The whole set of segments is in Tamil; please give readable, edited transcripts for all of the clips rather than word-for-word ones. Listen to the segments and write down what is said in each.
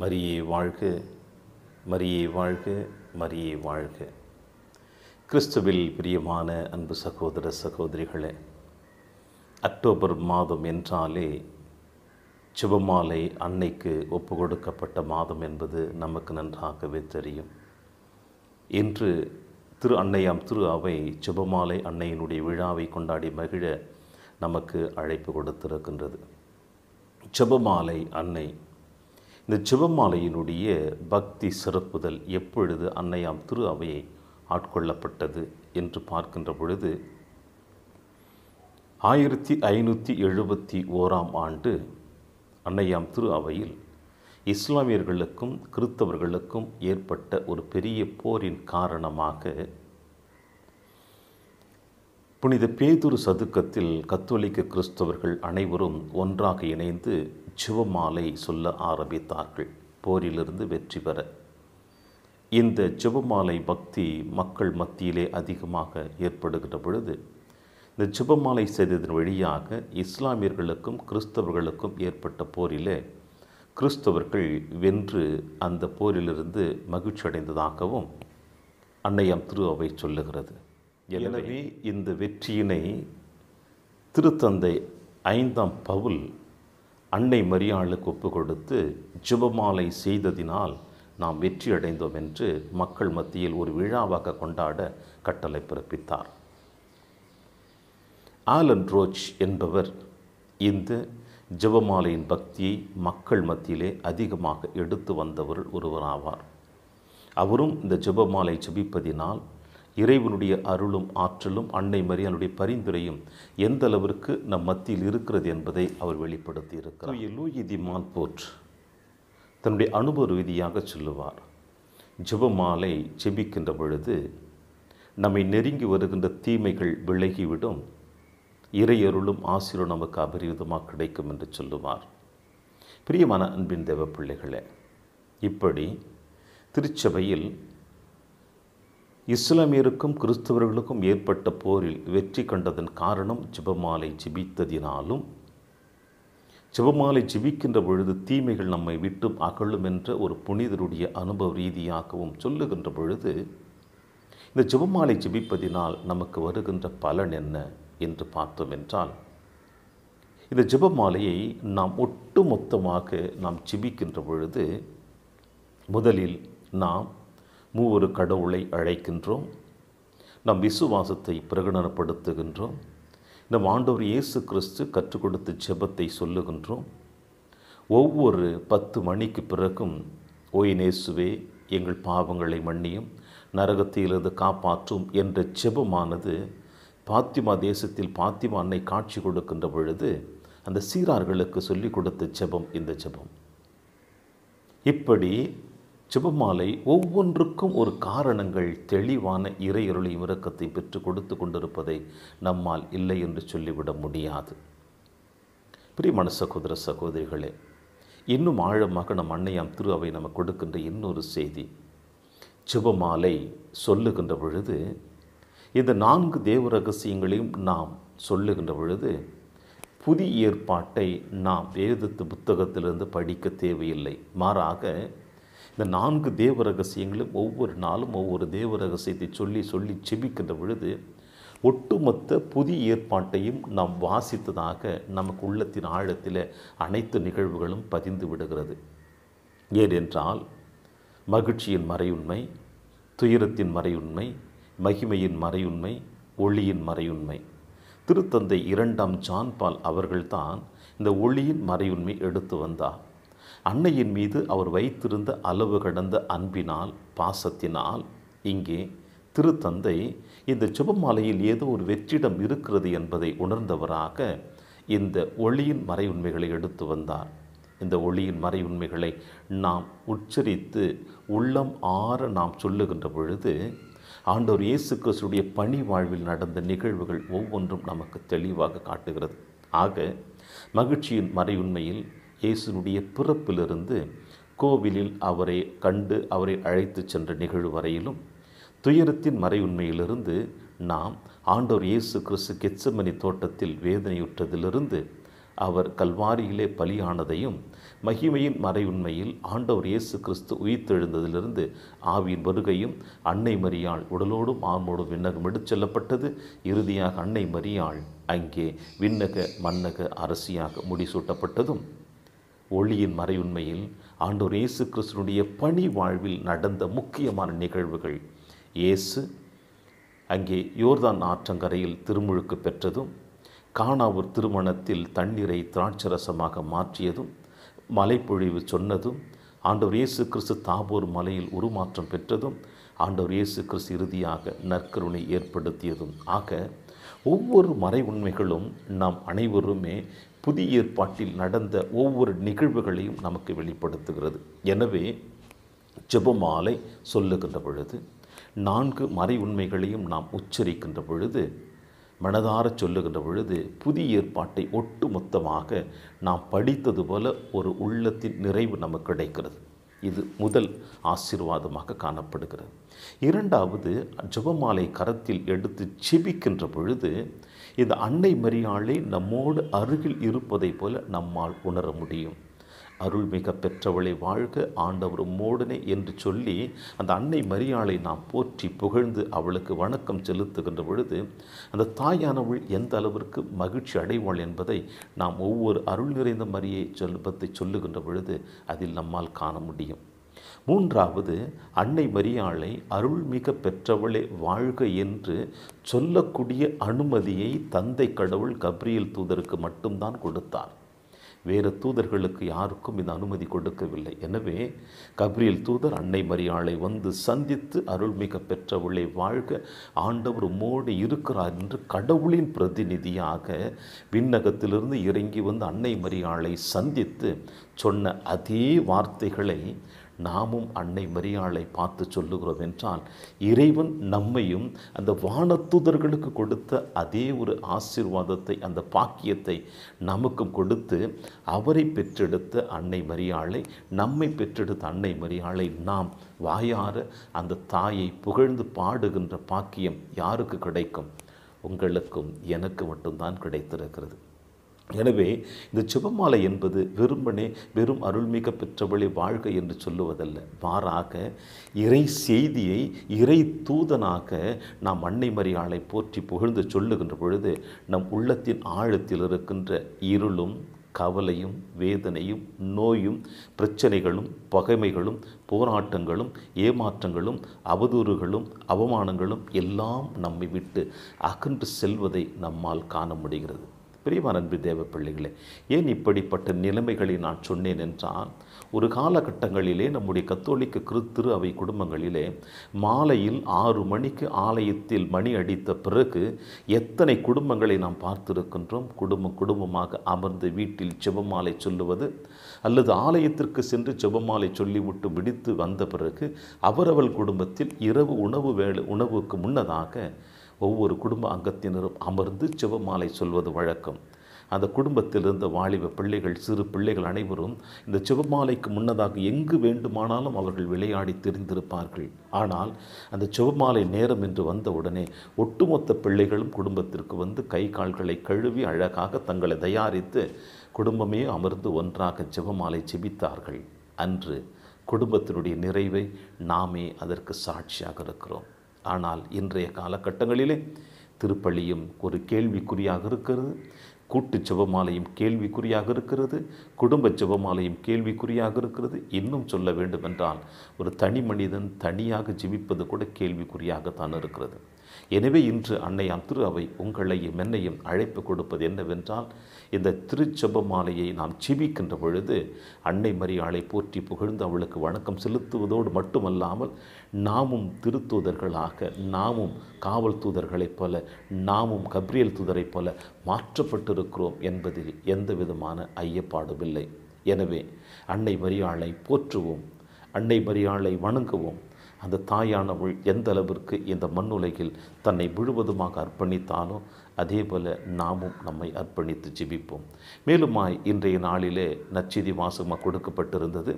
மரியே வாழ்க, மரியே வாழ்க, மரியே வாழ்க. கிறிஸ்துவில் பிரியமான அன்பு சகோதர சகோதரிகளே, அக்டோபர் மாதம் என்றாலே ஜெபமாலை அன்னைக்கு ஒப்பு கொடுக்கப்பட்ட மாதம் என்பது நமக்கு நன்றாகவே தெரியும். இன்று திரு அவை ஜெபமாலை அன்னையினுடைய விழாவை கொண்டாடி மகிழ நமக்கு அழைப்பு கொடுத்திருக்கின்றது. ஜெபமாலை அன்னை, இந்த ஜெபமாலையினுடைய பக்தி சிறப்புதல் எப்பொழுது அன்னையாம் திரு அவையை ஆட்கொள்ளப்பட்டது என்று பார்க்கின்ற பொழுது 1571 ஆண்டு அன்னையாம் திரு அவையில் இஸ்லாமியர்களுக்கும் கிறிஸ்தவர்களுக்கும் ஏற்பட்ட ஒரு பெரிய போரின் காரணமாக புனித பேதுரு சதுக்கத்தில் கத்தோலிக்க கிறிஸ்தவர்கள் அனைவரும் ஒன்றாக இணைந்து ஜெபமாலை சொல்ல ஆரம்பித்தார்கள், போரிலிருந்து வெற்றி பெற. இந்த ஜெபமாலை பக்தி மக்கள் மத்தியிலே அதிகமாக ஏற்படுகின்ற பொழுது இந்த ஜெபமாலை செய்ததன் வழியாக இஸ்லாமியர்களுக்கும் கிறிஸ்தவர்களுக்கும் ஏற்பட்ட போரிலே கிறிஸ்தவர்கள் வென்று அந்த போரிலிருந்து மகிழ்ச்சி அடைந்ததாகவும் அன்னையாம் திரு அவை சொல்லுகிறது. எனவே இந்த வெற்றியினை திருத்தந்தை 5ஆம் பவுல் அன்னை மரியாளுக்கு ஒப்பு கொடுத்து ஜெபமாலை செய்ததினால் நாம் வெற்றி அடைந்தோம் என்று மக்கள் மத்தியில் ஒரு விழாவாக கொண்டாட கட்டளை பிறப்பித்தார். ஆலன் ரோச் என்பவர் இந்த ஜெபமாலையின் பக்தியை மக்கள் மத்தியிலே அதிகமாக எடுத்து வந்தவர் ஒருவராவார். அவரும் இந்த ஜெபமாலை ஜெபிப்பதினால் இறைவனுடைய அருளும் ஆற்றலும் அன்னை மரியாளுடைய பரிந்துரையும் எந்த அளவிற்கு நம் மத்தியில் இருக்கிறது என்பதை அவர் வெளிப்படுத்தி இருக்கிறார். லூயி தி மால்போர்ட் தன்னுடைய அனுபவ ரீதியாக சொல்லுவார், ஜெபமாலை ஜெபிக்கின்ற பொழுது நம்மை நெருங்கி வருகின்ற தீமைகள் விலகிவிடும், இறையருளும் ஆசீரும் நமக்கு அபரிவிதமாக கிடைக்கும் என்று சொல்லுவார். பிரியமான அன்பின் தேவ பிள்ளைகளே, இப்படி திருச்சபையில் இஸ்லாமியருக்கும் கிறிஸ்தவர்களுக்கும் ஏற்பட்ட போரில் வெற்றி கண்டதன் காரணம் ஜெபமாலை ஜெபித்ததினாலும், ஜெபமாலை ஜெபிக்கின்ற பொழுது தீமைகள் நம்மை விட்டும் அகலும் என்ற ஒரு புனிதருடைய அனுபவ ரீதியாகவும் சொல்லுகின்ற பொழுது இந்த ஜெபமாலை ஜெபிப்பதினால் நமக்கு வருகின்ற பலன் என்ன என்று பார்த்தோம் என்றால், இந்த ஜெபமாலையை நாம் ஒட்டுமொத்தமாக நாம் ஜெபிக்கின்ற பொழுது முதலில் நாம் மூவொரு கடவுளை அழைக்கின்றோம், நம் விசுவாசத்தை பிரகடனப்படுத்துகின்றோம், நம் ஆண்டவர் இயேசு கிறிஸ்து கற்றுக் கொடுத்த ஜெபத்தை சொல்லுகின்றோம். ஒவ்வொரு 10 மணிக்கு பிறகும் ஓயினேசுவே எங்கள் பாவங்களை மன்னியும், நரகத்திலிருந்து காப்பாற்றும் என்ற ஜெபமானது பாத்திமா தேசத்தில் பாத்திமா அன்னை காட்சி கொடுக்கின்ற பொழுது அந்த சீரார்களுக்கு சொல்லிக் கொடுத்த ஜெபம் இந்த ஜெபம். இப்படி ஜெபமாலை ஒவ்வொன்றுக்கும் ஒரு காரணங்கள் தெளிவான இறையருளையும் இரக்கத்தை பெற்று கொடுத்து கொண்டிருப்பதை நம்மால் இல்லை என்று சொல்லிவிட முடியாது. பிரியமான சகோதர சகோதரிகளே, இன்னும் ஆழமாக நம் அன்னையாம் திரு அவை நமக்கு கொடுக்கின்ற இன்னொரு செய்தி, ஜெபமாலை சொல்லுகின்ற பொழுது இந்த 4 தேவ ரகசியங்களையும் நாம் சொல்லுகின்ற பொழுது புதிய ஏற்பாட்டை நாம் வேதத்து புத்தகத்திலிருந்து படிக்க தேவையில்லை. மாறாக இந்த 4 தேவ ரகசியங்களும் ஒவ்வொரு நாளும் ஒவ்வொரு தேவ ரகசியத்தை சொல்லி சொல்லி ஜெபிக்கின்ற பொழுது ஒட்டுமொத்த புதிய ஏற்பாட்டையும் நாம் வாசித்ததாக நமக்கு உள்ளத்தின் ஆழத்தில் அனைத்து நிகழ்வுகளும் பதிந்து விடுகிறது. ஏனென்றால் மகிழ்ச்சியின் மறையுண்மை, துயரத்தின் மறையுண்மை, மகிமையின் மறையுண்மை, ஒளியின் மறையுண்மை. திருத்தந்தை 2ஆம் ஜான் பால் அவர்கள்தான் இந்த ஒளியின் மறையுண்மை எடுத்து வந்தார். அன்னையின் மீது அவர் வைத்திருந்த அளவு கடந்த அன்பினால், பாசத்தினால் இங்கே திருத்தந்தை இந்த ஜெபமாலையில் ஏதோ ஒரு வெற்றிடம் இருக்கிறது என்பதை உணர்ந்தவராக இந்த ஒளியின் மறையுண்மைகளை எடுத்து வந்தார். இந்த ஒளியின் மறையுண்மைகளை நாம் உச்சரித்து உள்ளம் ஆற நாம் சொல்லுகின்ற பொழுது ஆண்டவர் இயேசு கிறிஸ்துடைய பணி வாழ்வில் நடந்த நிகழ்வுகள் ஒவ்வொன்றும் நமக்கு தெளிவாக காட்டுகிறது. ஆக மகிழ்ச்சியின் மறையுண்மையில் இயேசுனுடைய பிறப்பிலிருந்து கோவிலில் அவரை கண்டு அவரை அழைத்து சென்ற நிகழ்வு வரையிலும், துயரத்தின் மறையுண்மையிலிருந்து நாம் ஆண்டவர் இயேசு கிறிஸ்து கெத்செமனி தோட்டத்தில் வேதனையுற்றதிலிருந்து அவர் கல்வாரியிலே பலியானதையும், மகிமையின் மறையுண்மையில் ஆண்டவர் இயேசு கிறிஸ்து உயிர்த்தெழுந்ததிலிருந்து ஆவியின் வருகையும், அன்னை மரியாள் உடலோடும் ஆன்மோடும் விண்ணகம் எடுத்து செல்லப்பட்டது, இறுதியாக அன்னை மரியாள் அங்கே விண்ணக மன்னக அரசியாக முடிசூட்டப்பட்டதும், ஒளியின் மறையுண்மையில் ஆண்டவர் இயேசு கிறிஸ்துனுடைய பணி வாழ்வில் நடந்த முக்கியமான நிகழ்வுகள், இயேசு அங்கே யோர்தான் ஆற்றங்கரையில் திருமுழுக்கு பெற்றதும், கானாவூர் திருமணத்தில் தண்ணீரை திராட்சரசமாக மாற்றியதும், மலைப்பொழிவு சொன்னதும், ஆண்டவர் இயேசு கிறிஸ்து தாபோர் மலையில் உருமாற்றம் பெற்றதும், ஆண்டவர் இயேசு கிறிஸ்து இறுதியாக நற்கருணை ஏற்படுத்தியதும் ஆக ஒவ்வொரு மறை உண்மைகளும் நாம் அனைவருமே புதிய ஏற்பாட்டில் நடந்த ஒவ்வொரு நிகழ்வுகளையும் நமக்கு வெளிப்படுத்துகிறது. எனவே ஜெபமாலை சொல்லுகின்ற பொழுது 4 மறை உண்மைகளையும் நாம் உச்சரிக்கின்ற பொழுது, மனதார சொல்லுகின்ற பொழுது, புதிய ஏற்பாட்டை ஒட்டு மொத்தமாக நாம் படித்தது போல ஒரு உள்ளத்தின் நிறைவு நமக்கு கிடைக்கிறது. இது முதல் ஆசீர்வாதமாக காணப்படுகிறது. இரண்டாவது, ஜெபமாலை கரத்தில் எடுத்து செபிக்கின்ற பொழுது இந்த அன்னை மரியாளை நம்மோடு அருகில் இருப்பதை போல நம்மால் உணர முடியும். அருள்மிக பெற்றவளை வாழ்க, ஆண்டவர் உம்மோடனே என்று சொல்லி அந்த அன்னை மரியாளை நாம் போற்றி புகழ்ந்து அவளுக்கு வணக்கம் செலுத்துகின்ற பொழுது அந்த தாயானவள் எந்த அளவிற்கு மகிழ்ச்சி அடைவாள் என்பதை நாம் ஒவ்வொரு அருள் நிறைந்த மரியை பற்றி சொல்லுகின்ற பொழுது அதில் நம்மால் காண முடியும். மூன்றாவது, அன்னை மரியாளை அருள்மிக பெற்றவளே வாழ்க என்று சொல்லக்கூடிய அனுமதியை தந்தை கடவுள் கப்ரியேல் தூதருக்கு மட்டும்தான் கொடுத்தார். வேறு தூதர்களுக்கு யாருக்கும் இந்த அனுமதி கொடுக்கவில்லை. எனவே கப்ரியேல் தூதர் அன்னை மரியாளை வந்து சந்தித்து அருள்மிக பெற்றவளை வாழ்க, ஆண்டவர் உம்மோடு இருக்கிறார் என்று கடவுளின் பிரதிநிதியாக விண்ணகத்திலிருந்து இறங்கி வந்து அன்னை மரியாளை சந்தித்து சொன்ன அதே வார்த்தைகளை நாமும் அன்னை மரியாளை பார்த்து சொல்லுகிறோம் என்றால், இறைவன் நம்மையும் அந்த வானதூதர்களுக்கு கொடுத்த அதே ஒரு ஆசீர்வாதத்தை, அந்த பாக்கியத்தை நமக்கும் கொடுத்து அவரை பெற்றெடுத்த அன்னை மரியாளை, நம்மை பெற்றெடுத்த அன்னை மரியாளை நாம் வாயார அந்த தாயை புகழ்ந்து பாடுகின்ற பாக்கியம் யாருக்கு கிடைக்கும்? உங்களுக்கும் எனக்கு மட்டும்தான் கிடைத்திருக்கிறது. எனவே இந்த ஜெபமாலை என்பது வெறும் அருள்மிக பெற்றவளை வாழ்க என்று சொல்லுவதல்ல. மாறாக இறை செய்தியை இறை தூதனாக நாம் அன்னை மரியாளை போற்றி புகழ்ந்து சொல்லுகின்ற பொழுது நம் உள்ளத்தின் ஆழத்தில் இருக்கின்ற இருளும் கவலையும் வேதனையும் நோயும் பிரச்சனைகளும் பகைமைகளும் போராட்டங்களும் ஏமாற்றங்களும் அவதூறுகளும் அவமானங்களும் எல்லாம் நம்மை விட்டு அகன்று செல்வதை நம்மால் காண முடிகிறது. பிரியமான அன்பு தேவ பிள்ளைகளே, ஏன் இப்படிப்பட்ட நிலைமைகளை நான் சொன்னேன் என்றால், ஒரு காலகட்டங்களிலே நம்முடைய கத்தோலிக்க திரு அவை குடும்பங்களிலே மாலையில் 6 மணிக்கு ஆலயத்தில் மணி அடித்த பிறகு எத்தனை குடும்பங்களை நாம் பார்த்திருக்கின்றோம். குடும்பமாக அமர்ந்து வீட்டில் ஜெபமாலை சொல்லுவது, அல்லது ஆலயத்திற்கு சென்று ஜெபமாலை சொல்லிவிட்டு விடுத்து வந்த பிறகு அவரவள் குடும்பத்தில் இரவு உணவுக்கு முன்னதாக ஒவ்வொரு குடும்ப அங்கத்தினரும் அமர்ந்து ஜெபமாலை சொல்வது வழக்கம். அந்த குடும்பத்தில் இருந்த வாலிப பிள்ளைகள், சிறு பிள்ளைகள் அனைவரும் இந்த ஜெபமாலைக்கு முன்னதாக எங்கு வேண்டுமானாலும் அவர்கள் விளையாடி தெரிந்திருப்பார்கள். ஆனால் அந்த ஜெபமாலை நேரம் என்று வந்தவுடனே ஒட்டுமொத்த பிள்ளைகளும் குடும்பத்திற்கு வந்து கை கால்களை கழுவி அழகாக தங்களை தயாரித்து குடும்பமே அமர்ந்து ஒன்றாக ஜெபமாலை ஜெபித்தார்கள். அன்று குடும்பத்தினுடைய நிறைவை நாமே அதற்கு சாட்சியாக இருக்கிறோம். ஆனால் இன்றைய காலகட்டங்களிலே திருப்பலியும் ஒரு கேள்விக்குறியாக இருக்கிறது, கூட்டு ஜெபமாலையும் கேள்விக்குறியாக இருக்கிறது, குடும்ப ஜெபமாலையும் கேள்விக்குறியாக இருக்கிறது. இன்னும் சொல்ல வேண்டுமென்றால் ஒரு தனி மனிதன் தனியாக ஜெபிப்பது கூட கேள்விக்குறியாகத்தான் இருக்கிறது. எனவே இன்று அன்னையாம் திரு அவை உங்களையும் என்னையும் அழைப்பு கொடுப்பது என்னவென்றால், இந்த திருச்செபமாலையை நாம் ஜெபிக்கின்ற பொழுது அன்னை மரியாளை போற்றி புகழ்ந்து அவளுக்கு வணக்கம் செலுத்துவதோடு மட்டுமல்லாமல் நாமும் திருத்தூதர்களாக, நாமும் காவல் தூதர்களைப் போல, நாமும் கப்ரியேல் தூதரைப் போல மாற்றப்பட்டிருக்கிறோம் என்பதில் எந்த விதமான ஐயப்பாடுமில்லை. எனவே அன்னை மரியாளை போற்றுவோம், அன்னை மரியாளை வணங்குவோம். அந்த தாயானவள் எந்த அளவிற்கு இந்த மண்ணுலகில் தன்னை முழுவதுமாக அர்ப்பணித்தாலோ அதே போல நாமும் நம்மை அர்ப்பணித்து ஜெபிப்போம். மேலுமாய் இன்றைய நாளிலே நற்செய்தி வாசகமாக கொடுக்கப்பட்டிருந்தது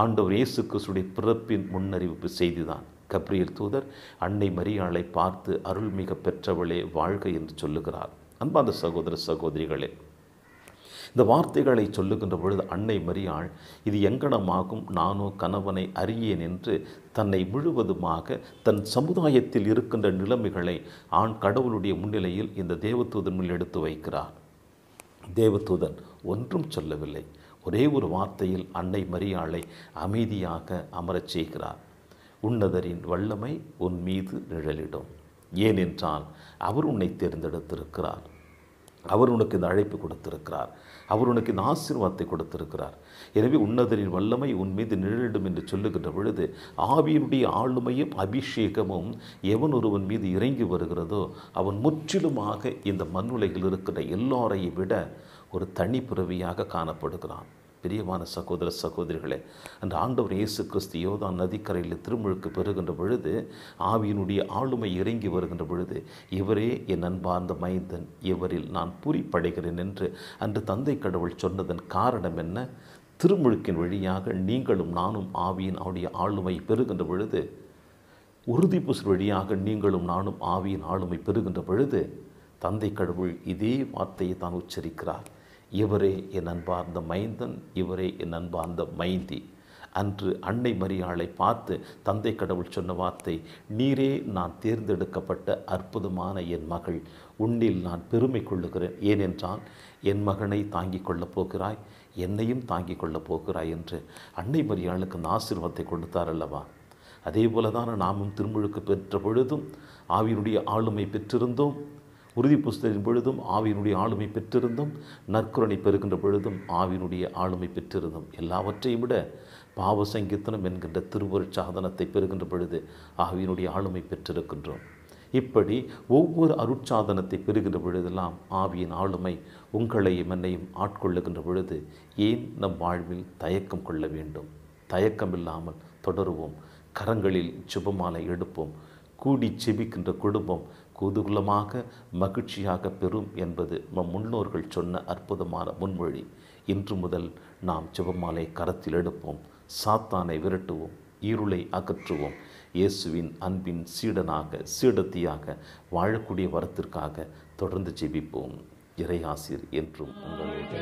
ஆண்டவர் இயேசு கிறிஸ்துவின் பிறப்பின் முன்னறிவிப்பு செய்திதான். கப்ரியேல் தூதர் அன்னை மரியாளை பார்த்து அருள்மிக பெற்றவளே வாழ்க என்று சொல்லுகிறார். அன்பார்ந்த சகோதர சகோதரிகளே, இந்த வார்த்தைகளை சொல்லுகின்ற பொழுது அன்னை மரியாள் இது எங்கனமாகும், நானோ கணவனை அறியேன் என்று தன்னை முழுவதுமாக தன் சமுதாயத்தில் இருக்கின்ற நிலைமைகளை கடவுளுடைய முன்னிலையில் இந்த தேவதூதன் முன் எடுத்து வைக்கிறார். தேவதூதன் ஒன்றும் சொல்லவில்லை. ஒரே ஒரு வார்த்தையில் அன்னை மரியாளை அமைதியாக அமரச் செய்கிறார். உன்னதரின் வல்லமை உன் மீது நிழலிடும். ஏனென்றால் அவர் உன்னை தேர்ந்தெடுத்திருக்கிறார். அவர் உனக்கு இந்த அழைப்பு கொடுத்திருக்கிறார். அவர் உனக்கு இந்த ஆசீர்வாதத்தை கொடுத்திருக்கிறார். எனவே உன்னதரின் வல்லமை உன் மீது நிழலிடும் என்று சொல்லுகின்ற பொழுது ஆவியினுடைய ஆளுமையும் அபிஷேகமும் எவன் ஒருவன் மீது இறங்கி வருகிறதோ அவன் முற்றிலுமாக இந்த மண்ணுலகில் இருக்கிற எல்லாரையும் விட ஒரு தனி பிறவியாக காணப்படுகிறான். பிரியமான சகோதர சகோதரிகளே, அந்த ஆண்டவர் இயேசு கிறிஸ்து யோர்தான் நதிக்கரையில் திருமுழுக்கு பெறுகின்ற பொழுது ஆவியினுடைய ஆளுமை இறங்கி வருகின்ற பொழுது இவரே என் அன்பார்ந்த மைந்தன், இவரில் நான் பூரிப்படைகிறேன் என்று அன்று தந்தை கடவுள் சொன்னதன் காரணம் என்ன? திருமுழுக்கின் வழியாக நீங்களும் நானும் ஆவியின் அவருடைய ஆளுமை பெறுகின்ற பொழுது, உறுதி பூசல் வழியாக நீங்களும் நானும் ஆவியின் ஆளுமை பெறுகின்ற பொழுது தந்தை கடவுள் இதே வார்த்தையை தான் உச்சரிக்கிறார். இவரே என் அன்பார்ந்த மைந்தன், இவரே என் அன்பார்ந்த மைந்தி. அன்று அன்னை மரியாளை பார்த்து தந்தை கடவுள் சொன்ன வார்த்தை, நீரே நான் தேர்ந்தெடுக்கப்பட்ட அற்புதமான என் மகள், உன்னில் நான் பெருமை கொள்ளுகிறேன். ஏனென்றால் என் மகனை தாங்கிக் கொள்ளப் போகிறாய், என்னையும் தாங்கிக் கொள்ளப் போகிறாய் என்று அன்னை மரியாளுக்கு அந்த ஆசீர்வாதத்தை கொடுத்தார் அல்லவா? அதே போல தானே நாமும் திருமுழுக்கு பெற்ற பொழுதும் ஆவியினுடைய ஆளுமை பெற்றிருந்தோம். உறுதி புஸ்தலின் பொழுதும் ஆவியினுடைய ஆளுமை பெற்றிருந்தோம். நற்குரணை பெறுகின்ற பொழுதும் ஆவியினுடைய ஆளுமை பெற்றிருந்தோம். எல்லாவற்றையும் விட பாவ சங்கீர்த்தனம் என்கின்ற திருவருட்சாதனத்தை பெறுகின்ற பொழுது ஆவியினுடைய ஆளுமை பெற்றிருக்கின்றோம். இப்படி ஒவ்வொரு அருட்சாதனத்தை பெறுகின்ற பொழுதெல்லாம் ஆவியின் ஆளுமை உங்களையும் என்னையும் ஆட்கொள்ளுகின்ற பொழுது ஏன் நம் வாழ்வில் தயக்கம் கொள்ள வேண்டும்? தயக்கம் இல்லாமல் தொடருவோம். கரங்களில் சுபமாலை எடுப்போம். கூடி செபிக்கின்ற குடும்பம் குதூகலமாக மகிழ்ச்சியாக பெறும் என்பது நம் முன்னோர்கள் சொன்ன அற்புதமான முன்மொழி. இன்று முதல் நாம் ஜெபமாலை கரத்தில் எடுப்போம். சாத்தானை விரட்டுவோம், இருளை அகற்றுவோம். இயேசுவின் அன்பின் சீடத்தியாக வாழக்கூடிய வரத்திற்காக தொடர்ந்து ஜெபிப்போம். இறை ஆசீர் என்றும் உங்களோடு.